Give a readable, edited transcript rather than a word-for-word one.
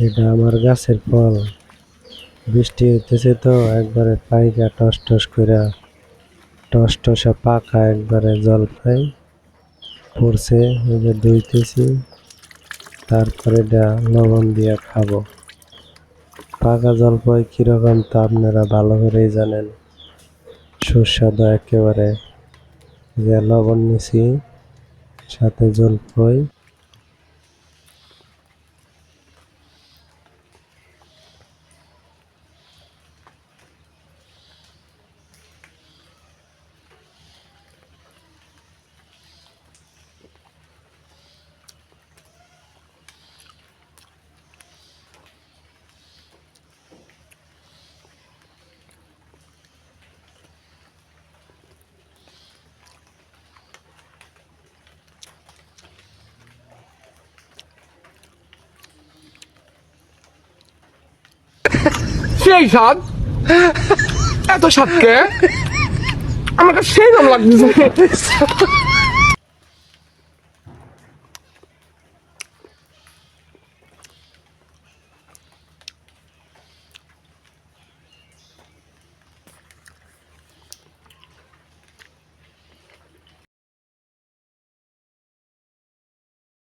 এটা আমার গাছের ফল। বৃষ্টি হইতেছে তো একবারে পাইকা টস টস কইরা টস টসা পাকা একবারে জলপাই পড়ছে। এই যে ধুইতেছি, তারপরে এটা লবণ দিয়া খাবো। পাকা জলপাই কিরকম তা আপনারা ভালো করেই জানেন, সুস্বাদু একেবারে। যে লবণ নিছি, সাথে জলপাই। সেই স্বাদ, এত স্বাদকে আমার কাছে সেই রকম লাগতেছে।